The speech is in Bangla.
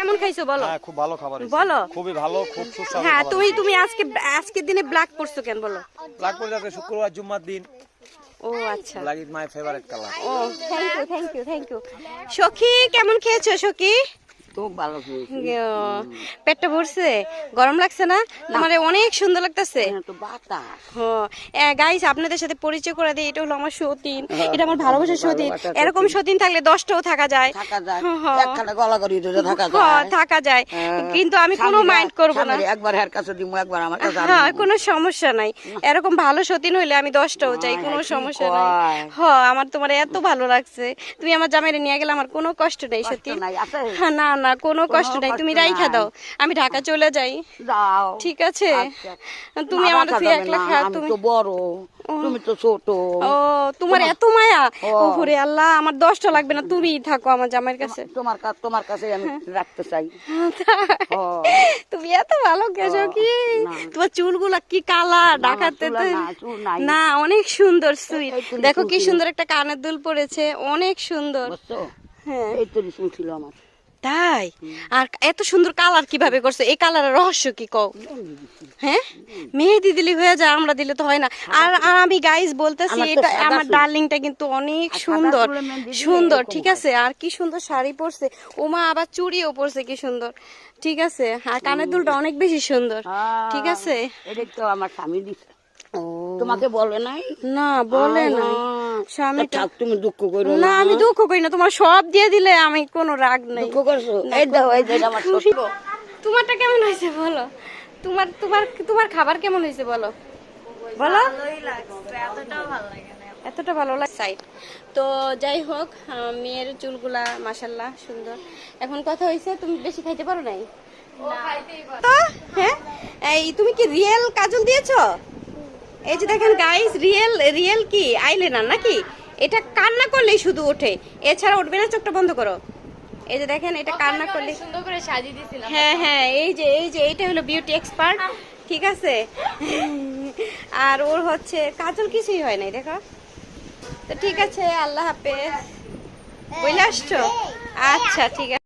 কেমন খাইছো বলো? হ্যাঁ খুব ভালো খাবার হয়েছে। বলো। খুবই ভালো, খুব সুস্বাদু। হ্যাঁ তুমি আজকের দিনে ব্ল্যাক পরছো কেন বলো? ব্ল্যাক পরে যাচ্ছে শুক্রবার জুম্মার দিন। ও আচ্ছা। Black is my favourite colour. ও থ্যাংক ইউ। সখী কেমন খেয়েছো সখী? খুব ভালো খেয়েছি। পেটটা ভরছে? গরম লাগছে না? আমারে অনেক সুন্দর লাগতেছে। তো বাতাস। গাইস আপনাদের সাথে পরিচয় করে দিই, এটা হলো আমার সতীন, এটা আমার ভালোবাসার সতীন। এরকম সতীন থাকলে 10টাও থাকা যায়, একখানা গলা করি ধরে থাকা যায়। কিন্তু আমি কোনো মাইন্ড করব না। একবার হের কাছে দিমু, একবার আমার কাছে। হ্যাঁ কোনো সমস্যা নাই, এরকম ভালো সতীন হইলে আমি 10টাও চাই, কোনো সমস্যা নাই। আমার তোমার এত ভালো লাগছে, তুমি আমার জামাইরে নিয়ে গেলে আমার কোনো কষ্ট নেই সত্যি। না না কোনো কষ্ট নাই, তুমি রাইখা দাও, আমি ঢাকা চলে যাই। যাও ঠিক আছে, তুমি আমার তুই একলা খা। তুমি তো বড়, তুমি তো ছোট। ও তোমার এত মায়া? ওরে আল্লাহ, আমার 10টা লাগবে না, তুমিই থাকো আমার জামাইয়ের কাছে। তোমার কাছে আমি রাখতে চাই। তুমি এত ভালো গেছো কি? তোমার চুলগুলা কি কালা, ঢাকাতে না অনেক সুন্দর সুইট। দেখো কি সুন্দর একটা কানের দুল পড়েছে, অনেক সুন্দর। হ্যাঁ এই তো ছিল আমার। তাই? আর এত সুন্দর কালার কিভাবে করছে? এই কালারের রহস্য কি কও? হ্যাঁ মেহেদি দিলে হয়ে যায়, আমরা দিলে তো হয় না। আর আমি গাইস বলতেছি, এটা আমার ডার্লিংটা কিন্তু অনেক সুন্দর সুন্দর, ঠিক আছে? আর কি সুন্দর শাড়ি পরছে, ওমা আবার চুড়িও পরছে কি সুন্দর, ঠিক আছে? আর কানের দুলটা অনেক বেশি সুন্দর, ঠিক আছে? এটা তো আমার স্বামী দিছে। তোমাকে বলে নাই? না বলে না স্বামীটা। তুমি দুঃখ করো না, আমি দুঃখ করি না, তোমার সব দিয়ে দিলে আমি কোনো রাগ নাই। দুঃখ করছো? এই দাও, এই যে আমার তোমারটা কেমন হয়েছে বলো? তোমার তোমার তোমার খাবার কেমন হয়েছে বলো? বলো। এতটা ভালো লাগছে। তো যাই হোক, মেয়ের চুলগুলা মাশাআল্লাহ সুন্দর। এখন কথা হয়েছে, তুমি বেশি খাইতে পারো নাই তো? হ্যাঁ এই তুমি কি রিয়েল কাজল দিয়েছো? এই যে দেখেন গাইস, রিয়েল কি আইলাইনার নাকি? এটা কান্না করলেই শুধু ওঠে, এছাড়া উঠবে না। চোখটা বন্ধ করো। এই যে দেখেন, এটা কান্না করলে সুন্দর করে সাজিয়ে দিয়েছিলাম। হ্যাঁ এই যে এইটা হলো বিউটি এক্সপার্ট, ঠিক আছে? আর ওর হচ্ছে কাজল কিছুই হয় নাই, দেখো তো। ঠিক আছে, আল্লাহ হাফেজ। বলে আসছো? আচ্ছা ঠিক আছে।